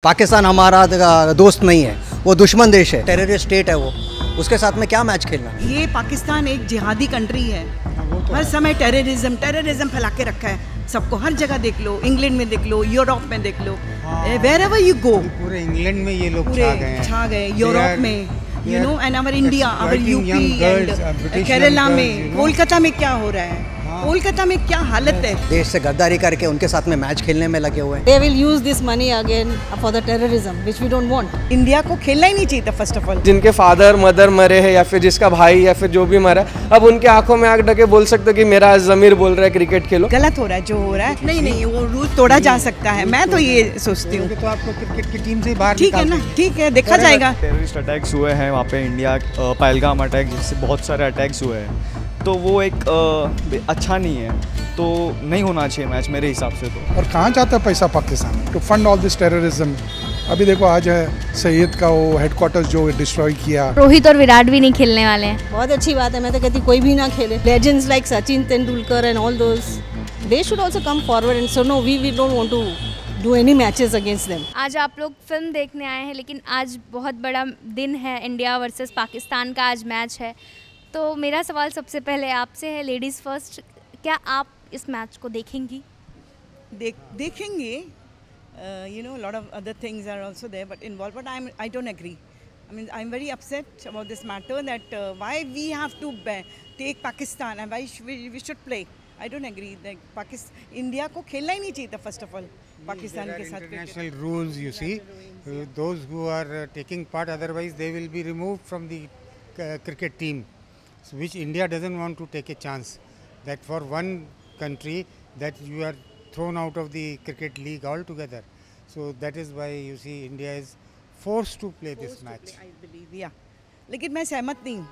पाकिस्तान हमारा दोस्त नहीं है, वो दुश्मन देश है, टेररिस्ट स्टेट है वो। उसके साथ में क्या मैच खेलना। ये पाकिस्तान एक जिहादी कंट्री है, हर समय टेररिज्म फैला के रखा है सबको। हर जगह देख लो, इंग्लैंड में देख लो, यूरोप में देख लो, वेयर एवर यू गो। पूरे इंग्लैंड में ये लोग छा गए यूरोप में, you know, and our India, our UP and Kerala में, कोलकाता में क्या हो रहा है, कोलकाता में क्या हालत है। देश से गद्दारी करके उनके साथ में मैच खेलने में लगे हुए हैं। They will use this money again for the terrorism, which we don't want. India को खेलना ही नहीं चाहिए था फर्स्ट ऑफ ऑल। जिनके फादर मदर मरे हैं या फिर जिसका भाई या फिर जो भी मरा, अब उनके आंखों में आंख ढके बोल सकते कि मेरा ज़मीर बोल रहा है क्रिकेट खेलो। गलत हो रहा है जो हो रहा है। नहीं, वो रूल तोड़ा जा सकता है, मैं तो ये सोचती हूँ। तो आपको क्रिकेट की टीम से बाहर ठीक है ना, ठीक है, देखा जाएगा। टेररिस्ट अटैक्स हुए हैं वहाँ पे इंडिया, पहलगाम अटैक, जिससे बहुत सारे अटैक्स हुए हैं, तो वो एक अच्छा नहीं है, तो नहीं होना चाहिए मैच मेरे हिसाब से तो। और कहाँ जाता है पैसा Pakistan to fund all this terrorism. अभी देखो आज है सैयद का वो हेडक्वार्टर्स जो डिस्ट्रॉय किया। रोहित और विराट भी नहीं खेलने वाले हैं। बहुत अच्छी बात है, मैं तो कहती कोई भी ना खेले। Legends like Sachin Tendulkar and all those, they should also come forward and so no, we don't want to do any matches against them. आज आप लोग फिल्म देखने आए हैं, लेकिन आज बहुत बड़ा दिन है, इंडिया वर्सेस पाकिस्तान का आज मैच है। तो मेरा सवाल सबसे पहले आपसे है, लेडीज़ फर्स्ट, क्या आप इस मैच को देखेंगी? देखेंगे, you know, a lot of other things are also there but involved, but I don't agree. I mean, I'm very upset about this matter that why we have to take Pakistan and why we should play. I don't agree that India को खेलना ही नहीं चाहिए था first of all Pakistan के साथ। International rules, you see, those who are taking part, otherwise they will be removed from the cricket team, which India doesn't want to take a chance that for one country that you are thrown out of the cricket league altogether. So that is why you see India is forced to play this match. I believe, yeah. लेकिन मैं सहमत नहीं हूँ।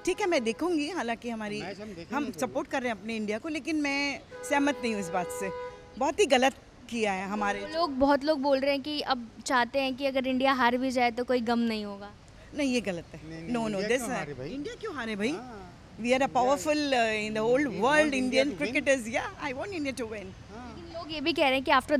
ठीक है, मैं देखूंगी, हालांकि हम सपोर्ट कर रहे हैं अपने इंडिया को, लेकिन मैं सहमत नहीं हूँ इस बात से। बहुत ही गलत किया है हमारे बहुत लोग बोल रहे हैं कि अब चाहते हैं कि अगर इंडिया हार भी जाए तो कोई गम नहीं होगा। नहीं, ये गलत है। नो, दिस इंडिया क्यों हारे भाई? We are a powerful in the whole world. Indian cricketers, yeah, I want India to win. लेकिन लोग ये भी कह रहे हैं कि after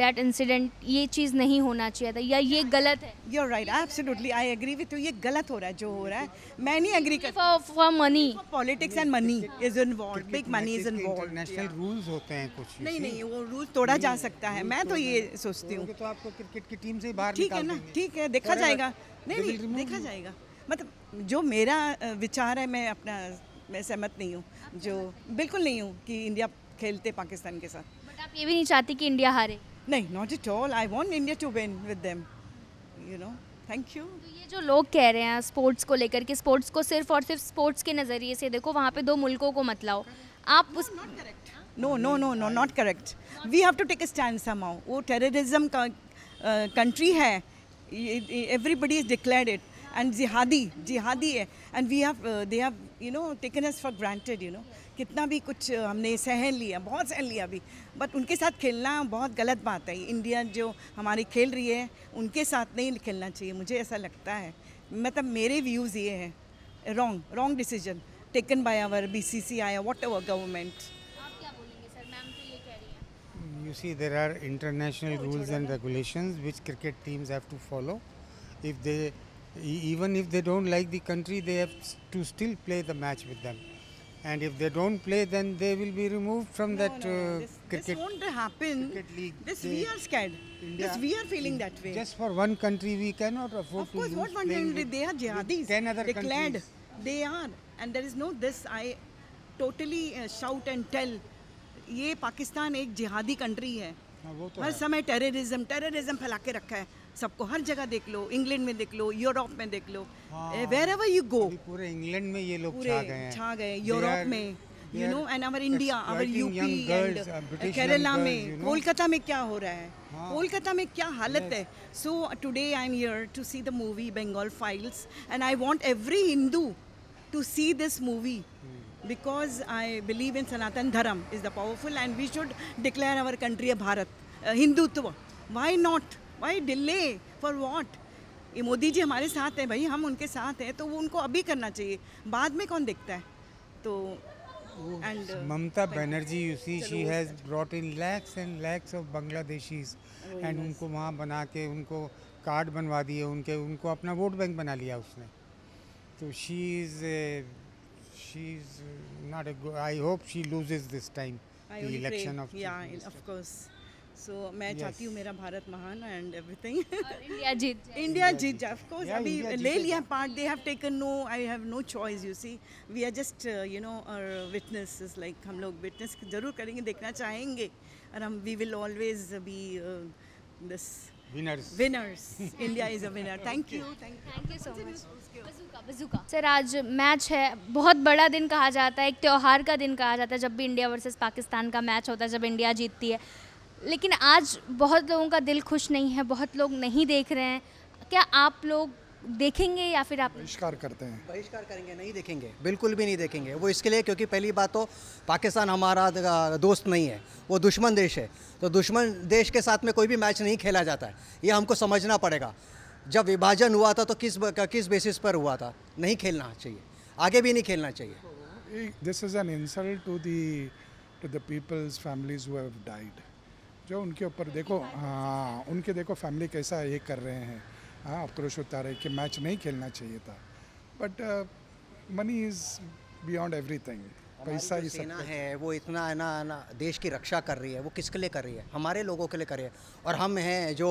that incident ये चीज़ नहीं होना चाहिए था, या ये गलत है। You're right, absolutely, I agree with you. ये गलत हो रहा है जो हो रहा है। मैं नहीं agree करती। For money. Politics and money is involved. Big money is involved. International rules होते हैं कुछ। नहीं, वो रूल तोड़ा जा सकता है, मैं तो ये सोचती हूँ। तो आपको क्रिकेट की टीम से बाहर ठीक है ना, ठीक है, देखा जाएगा। नहीं, देखा जाएगा। मतलब जो मेरा विचार है, मैं सहमत नहीं हूँ, जो बिल्कुल नहीं हूँ कि इंडिया खेलते पाकिस्तान के साथ। बट आप ये भी नहीं चाहती कि इंडिया हारे? नहीं, not at all, I want India to win with them, you know. Thank you. तो ये जो लोग कह रहे हैं स्पोर्ट्स को लेकर कि स्पोर्ट्स को सिर्फ और सिर्फ स्पोर्ट्स के नज़रिए से देखो, वहाँ पे दो मुल्कों को मत लाओ, आप उस no, not correct. We have to take a stand somehow. वो टेररिज्म का कंट्री है, everybody is declared it, and जिहादी है, and they have you know taken us for granted, you know. कितना भी कुछ हमने बहुत सहन लिया अभी, बट उनके साथ खेलना बहुत गलत बात है। इंडिया जो हमारी खेल रही है, उनके साथ नहीं खेलना चाहिए, मुझे ऐसा लगता है। मतलब मेरे व्यूज़ ये हैं, wrong decision taken by our BCCI or whatever government. आप क्या बोलेंगे सर? मैम तो ये कह रही हैं। You see, there are international rules and regulations which cricket teams have to follow. Even if they don't like the country, they have to still play the match with them. And if they don't play, then they will be removed from that cricket. This won't happen. Cricket league. We are scared. We are feeling that way. Just for one country, we cannot afford of to course, lose. what one country? They are jihadis. 10 other declared. countries. They are, and there is no this. I totally shout and tell. ये पाकिस्तान एक जिहादी country है, हर समय terrorism फैला के रखा है सबको। हर जगह देख लो, इंग्लैंड में देख लो, यूरोप में देख लो, वेयर एवर यू गो। पूरे इंग्लैंड में ये लोग छा गए यूरोप में, you know, and our India, our UP and Kerala में, कोलकाता में क्या हो रहा है, कोलकाता में क्या हालत है। So today I am here to see the movie Bengal files, and I want every Hindu to see this movie because I believe in Sanatan Dharam is the powerful, and we should declare our country a Bharat, Hindutva. Why not? Why delay? For what? ये मोदी जी हमारे साथ हैं भाई, हम उनके साथ हैं, तो वो उनको अभी करना चाहिए, बाद में कौन देखता है। तो Mamata Banerjee, you see, she has brought in lakhs and lakhs of Bangladeshis and उनको वहाँ बना के उनको कार्ड बनवा दिए, उनको अपना वोट बैंक बना लिया उसने. तो she is not a, I hope she loses this time the election off. Of course. So मैं चाहती हूँ मेरा भारत महान एंड एवरीथिंग. इंडिया जीत जाए. इंडिया जीत जाए. Of course. Yeah, अभी India ले जीतेगा. लिया part. They have taken no. I have no choice. You see we are just witness. Is like हम लोग विटनेस जरूर करेंगे, देखना चाहेंगे, और हम we will always be this winners. India is a winner. Thank you. Thank you so much. Bazooka sir, आज match है, बहुत बड़ा दिन कहा जाता है, एक त्यौहार का दिन कहा जाता है जब भी इंडिया वर्सेस पाकिस्तान का मैच होता है, जब इंडिया जीतती है. लेकिन आज बहुत लोगों का दिल खुश नहीं है, बहुत लोग नहीं देख रहे हैं. क्या आप लोग देखेंगे या फिर आप बहिष्कार करते हैं? बहिष्कार करेंगे, नहीं देखेंगे, बिल्कुल भी नहीं देखेंगे. वो इसके लिए क्योंकि पहली बात तो पाकिस्तान हमारा दोस्त नहीं है, वो दुश्मन देश है. तो दुश्मन देश के साथ में कोई भी मैच नहीं खेला जाता है, ये हमको समझना पड़ेगा. जब विभाजन हुआ था तो किस बेसिस पर हुआ था? नहीं खेलना चाहिए, आगे भी नहीं खेलना चाहिए. This is an insult to the peoples families who have died. जो उनके ऊपर देखो, हाँ, उनके देखो फैमिली कैसा ये कर रहे हैं. हाँ, आक्रोश होता रहे कि मैच नहीं खेलना चाहिए था. But money is beyond everything. पैसा ही सब सेना है, वो इतना है ना देश की रक्षा कर रही है. वो किसके लिए कर रही है? हमारे लोगों के लिए कर रही है. और हम हैं जो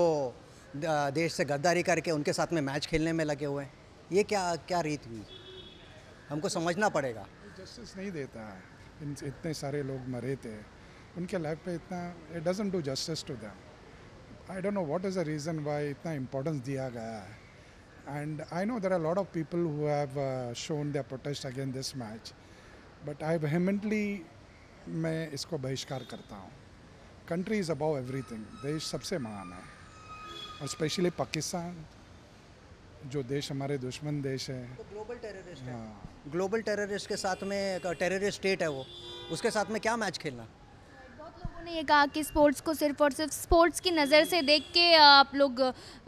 देश से गद्दारी करके उनके साथ में मैच खेलने में लगे हुए हैं. ये क्या रीत हुई? हमको समझना पड़ेगा. जस्टिस नहीं देता है. इतने सारे लोग मरे थे, उनके लाइफ पे इतना, it doesn't do justice to them. I don't know what is the reason why इतना इम्पोर्टेंस दिया गया है. And I know there are lot of people who have shown their protest against this match, but I vehemently मैं इसको बहिष्कार करता हूँ. Country is about everything. देश सबसे महान है, और स्पेशली पाकिस्तान जो देश हमारे दुश्मन देश है. ग्लोबल टेररिस्ट है. ग्लोबल टेररिस्ट के साथ में टेररिस्ट स्टेट है वो, उसके साथ में क्या मैच खेलना? बहुत लोगों ने ये कहा कि स्पोर्ट्स को सिर्फ और सिर्फ स्पोर्ट्स की नज़र से देख के आप लोग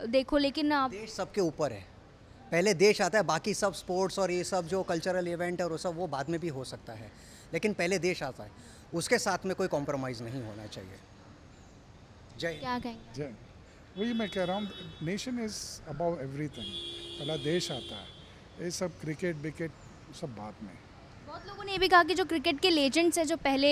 देखो, लेकिन देश सबके ऊपर है. पहले देश आता है, बाकी सब स्पोर्ट्स और ये सब जो कल्चरल इवेंट है और वो सब वो बाद में भी हो सकता है, लेकिन पहले देश आता है. उसके साथ में कोई कॉम्प्रोमाइज़ नहीं होना चाहिए. जय. क्या कहेंगे? जय. वही मैं कह रहा हूँ, नेशन इज़ अबाउ एवरीथिंग. पहला देश आता है, ये सब क्रिकेट विकेट सब बाद में. बहुत लोगों ने ये भी कहा कि जो क्रिकेट के लेजेंड्स हैं जो पहले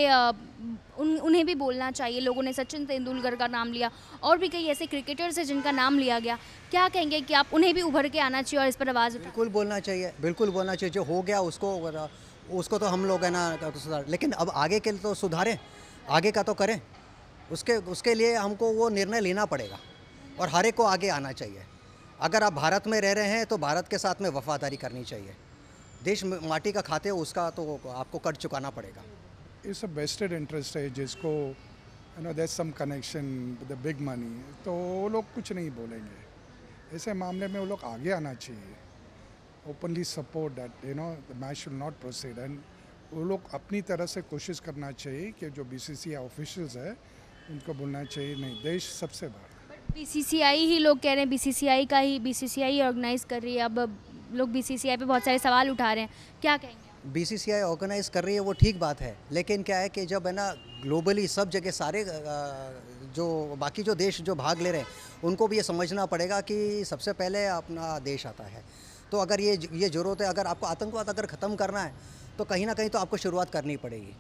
उन्हें भी बोलना चाहिए. लोगों ने सचिन तेंदुलकर का नाम लिया, और भी कई ऐसे क्रिकेटर्स हैं जिनका नाम लिया गया. क्या कहेंगे कि आप उन्हें भी उभर के आना चाहिए और इस पर आवाज़ उठा? बिल्कुल बोलना चाहिए, बिल्कुल बोलना चाहिए. जो हो गया उसको तो हम लोग है ना सुधार, लेकिन अब आगे के लिए तो सुधारें, आगे का तो करें. उसके लिए हमको वो निर्णय लेना पड़ेगा, और हर एक को आगे आना चाहिए. अगर आप भारत में रह रहे हैं तो भारत के साथ में वफादारी करनी चाहिए. देश माटी का खाते हो, उसका तो आपको कर चुकाना पड़ेगा. इट्स अ वेस्टेड इंटरेस्ट है जिसको, you know, there some connection with the big money, तो वो लोग कुछ नहीं बोलेंगे. ऐसे मामले में वो लोग आगे आना चाहिए, openly support that, you know, the match should not proceed. And वो लोग अपनी तरह से कोशिश करना चाहिए कि जो बीसीसीआई ऑफिशियल्स है उनको बोलना चाहिए नहीं, देश सबसे बड़ा. बीसीसीआई ही लोग कह रहे हैं, बीसीसीआई ऑर्गेनाइज कर रही है. अब लोग बीसीसीआई पे बहुत सारे सवाल उठा रहे हैं. क्या कहेंगे? बीसीसीआई ऑर्गेनाइज कर रही है वो ठीक बात है, लेकिन क्या है कि जब है ना ग्लोबली सब जगह सारे जो बाकी जो देश जो भाग ले रहे हैं उनको भी ये समझना पड़ेगा कि सबसे पहले अपना देश आता है. तो अगर ये ज़रूरत है, अगर आपको आतंकवाद अगर ख़त्म करना है तो कहीं ना कहीं तो आपको शुरुआत करनी पड़ेगी.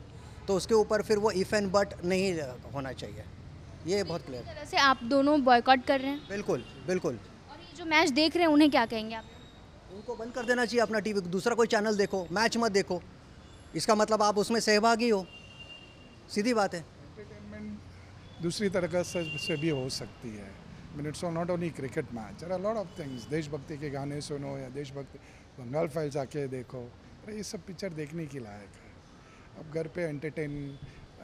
तो उसके ऊपर फिर वो इफ़ एंड बट नहीं होना चाहिए. ये बहुत क्लियर. तरह से आप दोनों बॉयकॉट कर रहे हैं? बिल्कुल बिल्कुल. और ये जो मैच देख रहे हैं उन्हें क्या कहेंगे आप? उनको बंद कर देना चाहिए अपना टीवी, दूसरा कोई चैनल देखो, मैच मत देखो. इसका मतलब आप उसमें सहभागी हो, सीधी बात है. एंटरटेनमेंट दूसरी तरह से भी हो सकती है. It's not only cricket match, there are lot of things. देशभक्ति के गाने सुनो या देशभक्ति बंगाल फाइल्स आके देखो, अरे ये सब पिक्चर देखने की लायक है. अब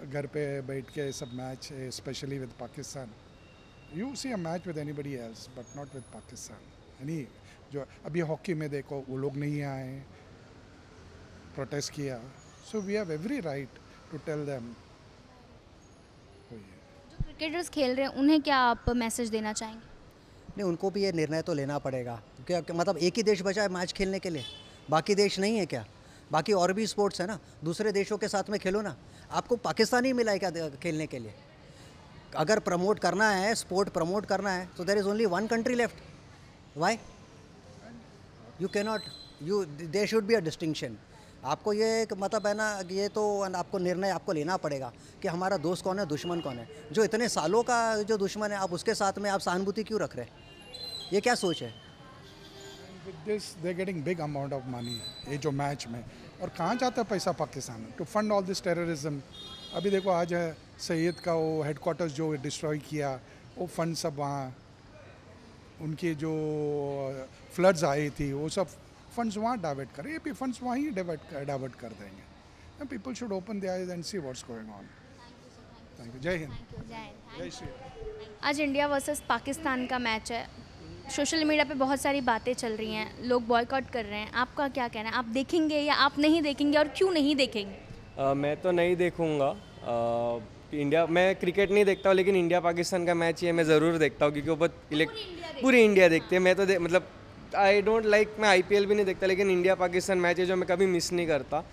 घर पे बैठ के सब match, specially with Pakistan, you see a match with anybody else but not with Pakistan. यानी जो अभी हॉकी में देखो, वो लोग नहीं आए, प्रोटेस्ट किया. So we have every right to tell them. जो क्रिकेटर्स खेल रहे हैं उन्हें क्या आप मैसेज देना चाहेंगे? नहीं, उनको भी ये निर्णय तो लेना पड़ेगा. क्योंकि मतलब एक ही देश बचा है मैच खेलने के लिए, बाकी देश नहीं है क्या? बाकी और भी स्पोर्ट्स है ना, दूसरे देशों के साथ में खेलो ना. आपको पाकिस्तान ही मिला है क्या खेलने के लिए? अगर प्रमोट करना है, स्पोर्ट प्रमोट करना है, तो there is only one country left. Why you cannot, you there should be a distinction. आपको ये एक मतलब है ना, ये तो आपको निर्णय आपको लेना पड़ेगा कि हमारा दोस्त कौन है, दुश्मन कौन है. जो इतने सालों का जो दुश्मन है, आप उसके साथ में आप सहानुभूति क्यों रख रहे हैं? ये क्या सोच है? With this they getting big amount of money ये जो मैच में. और कहाँ जाता है पैसा पाकिस्तान में? To fund all this terrorism. अभी देखो आज है सैयद का वो हेडक्वार्टर्स जो डिस्ट्रॉय किया, वो फंड सब वहाँ, उनकी जो फ्लड्स आई थी वो सब फंड्स वहाँ डाइवर्ट करें. ये भी फंड्स वहाँ ही डाइवर्ट कर देंगे. People should open the eyes and see what's going on. Thank you. जय हिंद. जय श्री राम. आज इंडिया वर्सेस पाकिस्तान का मैच है. सोशल मीडिया पे बहुत सारी बातें चल रही हैं, लोग बॉयकॉट कर रहे हैं. आपका क्या कहना है? आप देखेंगे या आप नहीं देखेंगे, और क्यों नहीं देखेंगे? मैं तो नहीं देखूँगा. इंडिया, मैं क्रिकेट नहीं देखता हूँ, लेकिन इंडिया पाकिस्तान का मैच ये मैं ज़रूर देखता हूँ, क्योंकि वो पूरी इंडिया देखती है. मैं तो मतलब आई डोंट लाइक, मैं IPL भी नहीं देखता, लेकिन इंडिया पाकिस्तान मैच है जो मैं कभी मिस नहीं करता.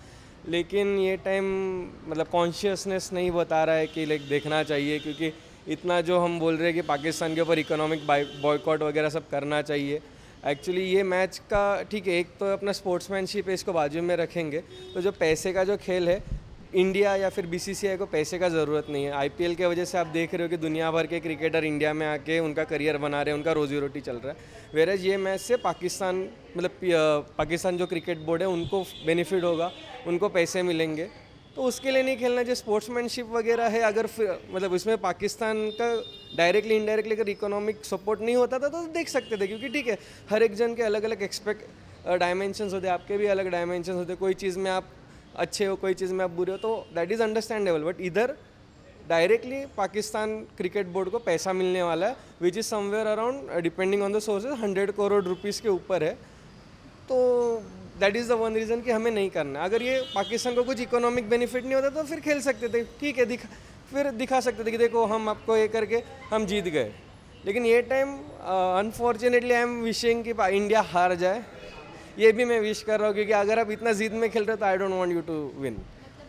लेकिन ये टाइम मतलब कॉन्शियसनेस नहीं बता रहा है कि लाइक देखना चाहिए, क्योंकि इतना जो हम बोल रहे हैं कि पाकिस्तान के ऊपर इकोनॉमिक बॉयकॉट वगैरह सब करना चाहिए. एक्चुअली ये मैच का ठीक है, एक तो अपना स्पोर्ट्समैनशिप है, इसको बाजू में रखेंगे. तो जो पैसे का जो खेल है, इंडिया या फिर BCCI को पैसे का ज़रूरत नहीं है. IPL के वजह से आप देख रहे हो कि दुनिया भर के क्रिकेटर इंडिया में आके उनका करियर बना रहे हैं, उनका रोजी रोटी चल रहा है. वेरेज ये मैच से पाकिस्तान मतलब पाकिस्तान जो क्रिकेट बोर्ड है उनको बेनिफिट होगा, उनको पैसे मिलेंगे. तो उसके लिए नहीं खेलना. जो स्पोर्ट्समैनशिप वगैरह है, अगर मतलब उसमें पाकिस्तान का डायरेक्टली इनडायरेक्टली अगर इकोनॉमिक सपोर्ट नहीं होता था तो देख सकते थे, क्योंकि ठीक है हर एक जन के अलग अलग डायमेंशंस होते हैं. आपके भी अलग डायमेंशंस होते हैं. कोई चीज़ में आप अच्छे हो, कोई चीज़ में आप बुरे हो, तो दैट इज़ अंडरस्टैंडेबल. बट इधर डायरेक्टली पाकिस्तान क्रिकेट बोर्ड को पैसा मिलने वाला है, which is somewhere around depending on the sources 100 crore rupees के ऊपर है. तो that is the one reason कि हमें नहीं करना. अगर ये पाकिस्तान को कुछ इकोनॉमिक बेनिफिट नहीं होता तो फिर खेल सकते थे, ठीक है, फिर दिखा सकते थे कि देखो हम आपको ये करके हम जीत गए. लेकिन ये time unfortunately I am wishing कि इंडिया हार जाए. ये भी मैं विश कर रहा हूँ, क्योंकि अगर आप इतना जिद में खेल रहे हो तो I don't want you to win.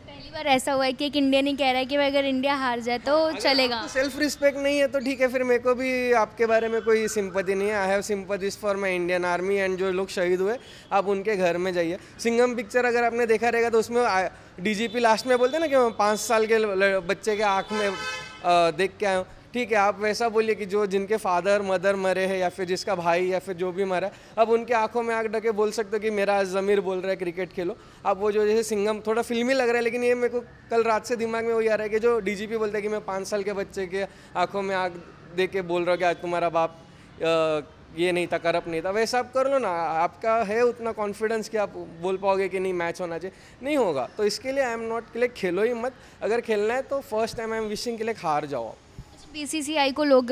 पहली बार ऐसा हुआ है कि एक इंडियन ही कह रहा है कि भाई अगर इंडिया हार जाए तो चलेगा. सेल्फ रिस्पेक्ट नहीं है तो ठीक है, फिर मेरे को भी आपके बारे में कोई सिंपैथी नहीं है. I have sympathies for my Indian army and जो लोग शहीद हुए, आप उनके घर में जाइए. सिंघम पिक्चर अगर आपने देखा रहेगा तो उसमें DGP लास्ट में बोलते हैं ना कि मैं 5 साल के बच्चे के आँख में देख के आया हूँ. ठीक है, आप वैसा बोलिए कि जो जिनके फादर मदर मरे हैं या फिर जिसका भाई या फिर जो भी मरा है, अब उनके आंखों में आंख ढके बोल सकते हो कि मेरा ज़मीर बोल रहा है क्रिकेट खेलो. अब वो जो जैसे सिंघम थोड़ा फिल्मी लग रहा है, लेकिन ये मेरे को कल रात से दिमाग में वही आ रहा है कि जो DGP बोलता है कि मैं 5 साल के बच्चे के आंखों में आंख दे के बोल रहा हूँ कि आज तुम्हारा बाप ये नहीं था, करप्ट नहीं था. वैसा आप कर लो ना. आपका है उतना कॉन्फिडेंस कि आप बोल पाओगे कि नहीं मैच होना चाहिए? नहीं होगा. तो इसके लिए आई एम नॉट कि लाइक खेलो ही मत. अगर खेलना है तो first time I am wishing कि लाइक हार जाओ. BCCI को लोग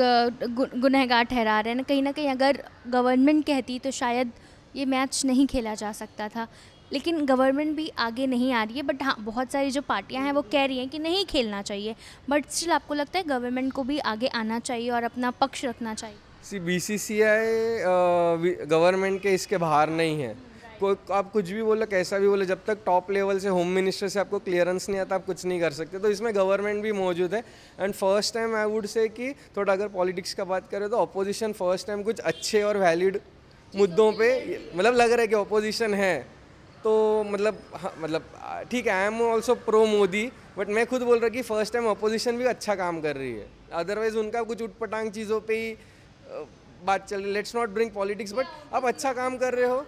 गुनहगार ठहरा रहे हैं. कहीं ना कहीं अगर गवर्नमेंट कहती तो शायद ये मैच नहीं खेला जा सकता था. लेकिन गवर्नमेंट भी आगे नहीं आ रही है. बट हाँ, बहुत सारी जो पार्टियां हैं वो कह रही हैं कि नहीं खेलना चाहिए. बट स्टिल आपको लगता है गवर्नमेंट को भी आगे आना चाहिए और अपना पक्ष रखना चाहिए? BCCI गवर्नमेंट के इसके बाहर नहीं है. कोई आप कुछ भी बोलो, कैसा भी बोलो, जब तक टॉप लेवल से होम मिनिस्टर से आपको क्लियरेंस नहीं आता आप कुछ नहीं कर सकते. तो इसमें गवर्नमेंट भी मौजूद है. And first time I would say कि थोड़ा अगर पॉलिटिक्स का बात करें तो अपोजिशन फर्स्ट टाइम कुछ अच्छे और वैलिड मुद्दों पे मतलब लग रहा है कि अपोजिशन है. तो मतलब हाँ, मतलब ठीक है, I am also pro Modi. But मैं खुद बोल रहा कि फर्स्ट टाइम अपोजिशन भी अच्छा काम कर रही है. अदरवाइज उनका कुछ उटपटांग चीज़ों पे ही बात चल रही. Let's not bring politics, but आप अच्छा काम कर रहे हो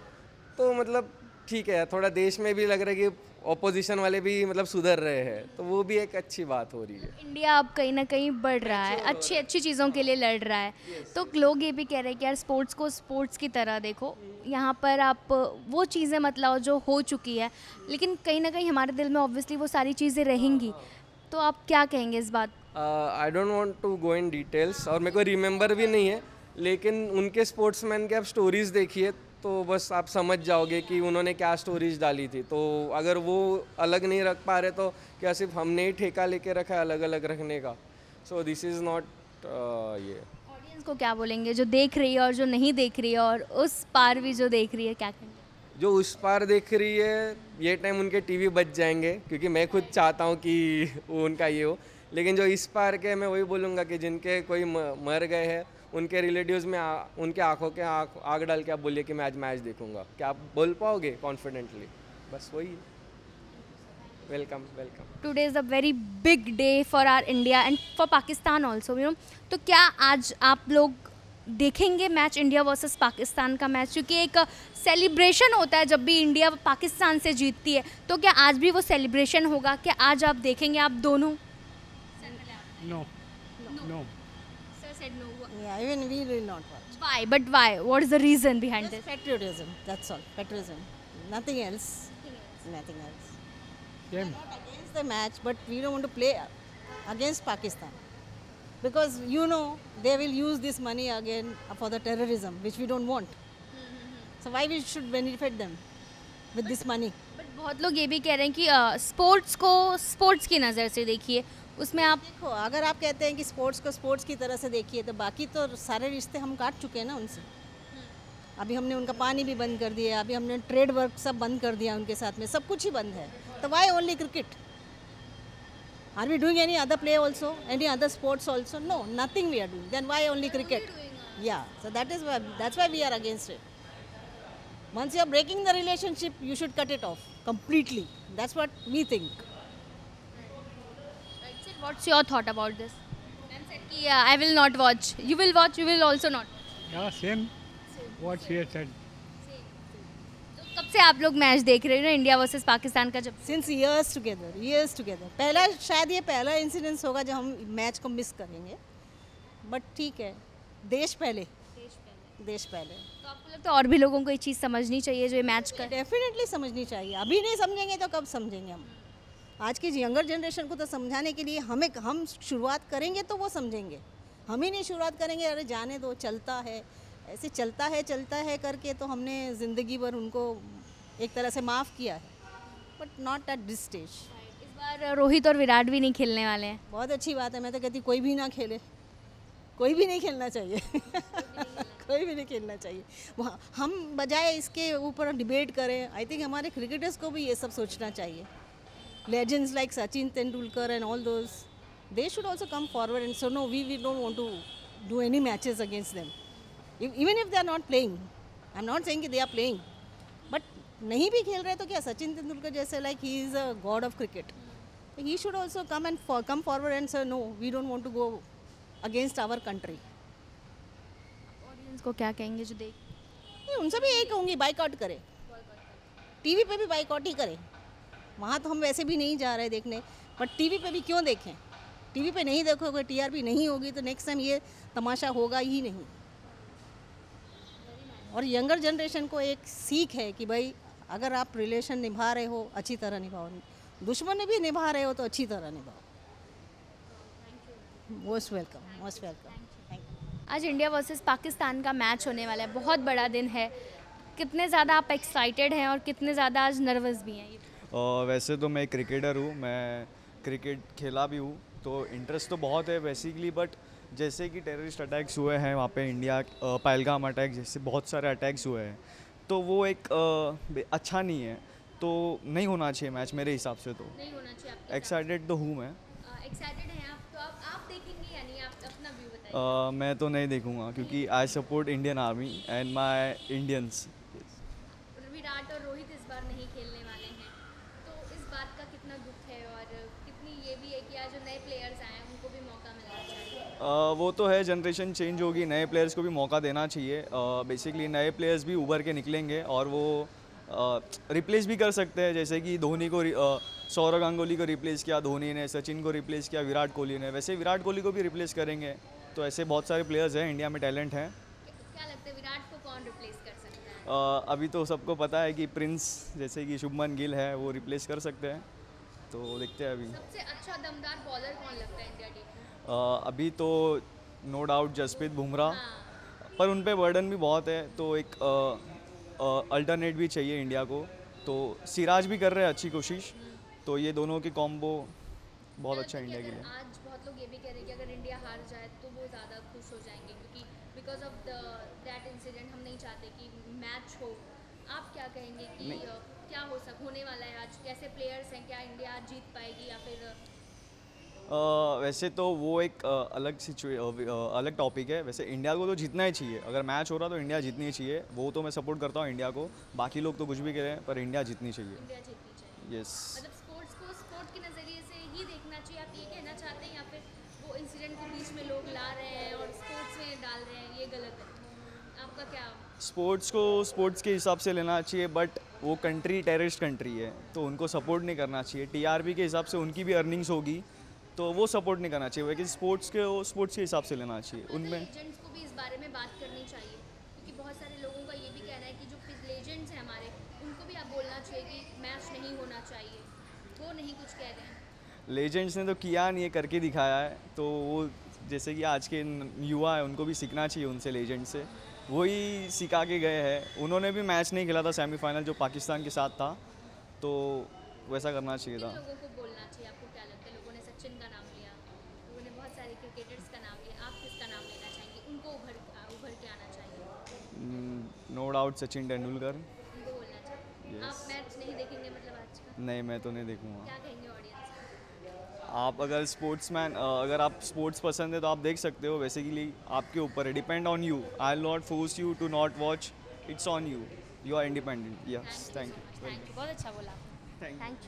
तो मतलब ठीक है. थोड़ा देश में भी लग रहा है कि ऑपोजिशन वाले भी मतलब सुधर रहे हैं, तो वो भी एक अच्छी बात हो रही है. इंडिया अब कहीं ना कहीं बढ़ रहा है, अच्छी चीज़ों के लिए लड़ रहा है. तो लोग ये भी कह रहे हैं कि यार स्पोर्ट्स को स्पोर्ट्स की तरह देखो. यहाँ पर आप वो चीज़ें मत लाओ जो हो चुकी है. लेकिन कहीं ना कहीं हमारे दिल में ऑब्वियसली वो सारी चीज़ें रहेंगी. तो आप क्या कहेंगे इस बात? I don't want to go in details, और मेरे को रिमेंबर भी नहीं है. लेकिन उनके स्पोर्ट्समैन के आप स्टोरीज़ देखिए तो बस आप समझ जाओगे कि उन्होंने क्या स्टोरीज डाली थी. तो अगर वो अलग नहीं रख पा रहे तो क्या सिर्फ हमने ही ठेका लेके रखा है अलग अलग रखने का? सो दिस इज़ नॉट ये. ऑडियंस को क्या बोलेंगे जो देख रही है और जो नहीं देख रही है, और उस पार भी जो देख रही है, क्या कहेंगे? जो उस पार देख रही है ये टाइम उनके TV बच जाएंगे, क्योंकि मैं खुद चाहता हूँ कि वो उनका ये हो. लेकिन जो इस पार के, मैं वही बोलूँगा कि जिनके कोई मर गए हैं उनके रिलेटिव्स में उनके आंखों के आग डाल के आप बोलिए कि मैं आज मैच देखूंगा, क्या आप बोल पाओगे कॉन्फिडेंटली? बस वही। Welcome welcome. Today is a very big day for our India and for Pakistan also, you know. तो क्या आज आप लोग देखेंगे मैच, इंडिया वर्सेस पाकिस्तान का मैच? क्योंकि एक सेलिब्रेशन होता है जब भी इंडिया पाकिस्तान से जीतती है, तो क्या आज भी वो सेलिब्रेशन होगा? क्या आज आप देखेंगे आप दोनों? No. No. Sir said no. Yeah, even we will not watch. Why? But why? What is the reason behind Just this? patriotism, that's all. Patriotism. Nothing else. Nothing else. We are not against the match, but we don't want to play against Pakistan. Because you know they will use this money again for the terrorism, which we don't want. So why we should benefit them with this money? But बहुत लोग ये भी कह रहे हैं कि sports को sports की नज़र से देखिए, उसमें आप देखो, अगर आप कहते हैं कि स्पोर्ट्स को स्पोर्ट्स की तरह से देखिए, तो बाकी तो सारे रिश्ते हम काट चुके हैं ना उनसे। अभी हमने उनका पानी भी बंद कर दिया, अभी हमने ट्रेड वर्क सब बंद कर दिया उनके साथ में, सब कुछ ही बंद है। तो why only cricket? Are we doing any other play also, any other sports also? No, nothing we are doing. Then why only cricket? Yeah, so that's why we are against it. Once you are breaking the relationship, you should cut it off completely. That's what we think. what's your thought about this? Ma'am said कि I will not watch. You will watch, you will also not. Yeah, same. What she had said. तो कब से आप लोग match देख रहे हो ना, इंडिया वर्सेस पाकिस्तान का? जब Since years together. पहला शायद ये पहला इंसिडेंस होगा जब हम मैच को मिस करेंगे, बट ठीक है, देश पहले। तो आपको लगता है और भी लोगों को ये चीज़ समझनी चाहिए जो ये मैच कर? डेफिनेटली समझनी चाहिए। अभी नहीं समझेंगे तो कब समझेंगे हम? आज की यंगर जनरेशन को तो समझाने के लिए हम शुरुआत करेंगे तो वो समझेंगे। हम ही नहीं शुरुआत करेंगे, अरे जाने दो, चलता है, ऐसे चलता है करके तो हमने ज़िंदगी भर उनको एक तरह से माफ़ किया है, but not at this stage. इस बार रोहित और विराट भी नहीं खेलने वाले हैं। बहुत अच्छी बात है। मैं तो कहती कोई भी ना खेले, कोई भी नहीं खेलना चाहिए। कोई भी नहीं खेलना चाहिए। वहाँ हम बजाय इसके ऊपर डिबेट करें, आई थिंक हमारे क्रिकेटर्स को भी ये सब सोचना चाहिए। Legends like Sachin Tendulkar and all those, they should also come forward and so no, we don't want to do any matches against them, even if they are not playing. I am not saying कि they are playing, but नहीं भी खेल रहे तो क्या, सचिन तेंदुलकर जैसे like he is a god of cricket, he should also come forward and say no, we don't want to go against our country. Audience को क्या कहेंगे जो देख? नहीं, उनसे भी यही कहूँगी, बाइकआउट करें। टीवी पे भी बाइकआउट ही करें। वहाँ तो हम वैसे भी नहीं जा रहे देखने, बट टीवी पे भी क्यों देखें? टीवी पे नहीं देखोगे, टीआरपी नहीं होगी तो नेक्स्ट टाइम ये तमाशा होगा ही नहीं। और यंगर जनरेशन को एक सीख है कि भाई अगर आप रिलेशन निभा रहे हो अच्छी तरह निभाओ, दुश्मन भी निभा रहे हो तो अच्छी तरह निभाओ। Most welcome, most welcome. Thank you. आज इंडिया वर्सेस पाकिस्तान का मैच होने वाला है, बहुत बड़ा दिन है। कितने ज़्यादा आप एक्साइटेड हैं और कितने ज़्यादा आज नर्वस भी हैं? वैसे तो मैं एक क्रिकेटर हूँ, मैं क्रिकेट खेला भी हूँ, तो इंटरेस्ट तो बहुत है बेसिकली, बट जैसे कि टेररिस्ट अटैक्स हुए हैं वहाँ पे इंडिया, पहलगाम अटैक जैसे बहुत सारे अटैक्स हुए हैं, तो वो एक अच्छा नहीं है, तो नहीं होना चाहिए मैच मेरे हिसाब से। तो नहीं होना चाहिए। एक्साइटेड तो हूँ मैं। एक्साइटेड हैं आप? तो आप देखेंगे यानी आप अपना व्यू बताइए। मैं तो नहीं देखूँगा क्योंकि I support Indian army and my Indians. Virat और रोहित इस बार नहीं खेलने वाले हैं, तो इस बात का कितना दुख है और कितनी ये भी है कि आज जो नए प्लेयर्स आए हैं उनको भी मौका मिलना चाहिए? वो तो है, जनरेशन चेंज होगी, नए प्लेयर्स को भी मौका देना चाहिए। बेसिकली नए प्लेयर्स भी उभर के निकलेंगे और वो रिप्लेस भी कर सकते हैं, जैसे कि धोनी को सौरव गांगुली को रिप्लेस किया धोनी ने, सचिन को रिप्लेस किया विराट कोहली ने, वैसे विराट कोहली को भी रिप्लेस करेंगे। तो ऐसे बहुत सारे प्लेयर्स हैं, इंडिया में टैलेंट हैं। क्या लगता है विराट को कौन रिप्लेस कर सकता है? अभी तो सबको पता है कि प्रिंस जैसे कि शुभमन गिल है वो रिप्लेस कर सकते हैं, तो देखते हैं अभी। सबसे अच्छा दमदार बॉलर कौन लगता है इंडिया टीम को? अभी तो नो डाउट जसप्रीत बुमराह, पर उन पे बर्डन भी बहुत है, तो एक अल्टरनेट भी चाहिए इंडिया को। तो सिराज भी कर रहे हैं अच्छी कोशिश, तो ये दोनों की कॉम्बो बहुत अच्छा इंडिया के लिए। आज बहुत लोग ये भी कह रहे हैं कि अगर इंडिया हार जाए तो वो ज़्यादा खुश हो जाएंगे, क्योंकि बिकॉज ऑफ दैट इंसिडेंट हम नहीं चाहते कि मैच हो। आप क्या कहेंगे कि क्या होने वाला है आज? कैसे प्लेयर्स हैं? क्या इंडिया आज जीत पाएगी या फिर वैसे तो वो एक अलग टॉपिक है। वैसे इंडिया को तो जीतना ही चाहिए, अगर मैच हो रहा तो इंडिया जीतनी चाहिए, वो तो मैं सपोर्ट करता हूँ इंडिया को। बाकी लोग तो कुछ भी करें पर इंडिया जीतनी चाहिए। इंडिया जीतनी चाहिए। यस। मतलब स्पोर्ट्स को स्पोर्ट के नज़रिए से ही देखना चाहिए, आप ये कहना चाहते हैं, या फिर वो इंसिडेंट के बीच में लोग ला रहे हैं और स्पोर्ट्स में डाल रहे हैं, ये गलत है? आपका क्या? स्पोर्ट्स को स्पोर्ट्स के हिसाब से लेना चाहिए, बट वो कंट्री टेररिस्ट कंट्री है तो उनको सपोर्ट नहीं करना चाहिए। टीआरपी के हिसाब से उनकी भी अर्निंग्स होगी तो वो सपोर्ट नहीं करना चाहिए, लेकिन स्पोर्ट्स के हिसाब से लेना चाहिए। उनमें लेजेंड्स को भी इस बारे में बात करनी चाहिए, क्योंकि बहुत सारे लोगों का ये भी कहना है कि जो लेजेंड्स हैं हमारे, उनको भी आप बोलना चाहिए कि मैच नहीं होना चाहिए, वो नहीं कुछ कह रहे हैं। लेजेंड्स ने तो किया नहीं, ये करके दिखाया है, तो वो जैसे कि आज के युवा है उनको भी सीखना चाहिए उनसे, लेजेंड से। वही सिखा के गए हैं। उन्होंने भी मैच नहीं खेला था सेमीफाइनल जो पाकिस्तान के साथ था, तो वैसा करना चाहिए था। लोगों को बोलना चाहिए, आपको क्या लगता है? लोगों ने सचिन का नाम लिया, लोगों ने बहुत सारे क्रिकेटर्स का नाम लिया, आप किसका नाम लेना चाहेंगे? उनको उभर के आना चाहिए। No doubt Sachin Tendulkar. उनको बोलना चाहिए। Yes. आप मैच नहीं देखेंगे मतलब आज का? नहीं, मैं तो नहीं देखूँगा। क्या कहेंगे ऑडियंस? आप अगर आप स्पोर्ट्स पसंद है तो आप देख सकते हो, बेसिकली आपके ऊपर है, depend on you. I will not force you to not watch, it's on you, you are independent. Yes, thank you. Thank you, बहुत अच्छा बोला। Thank you. Thank you.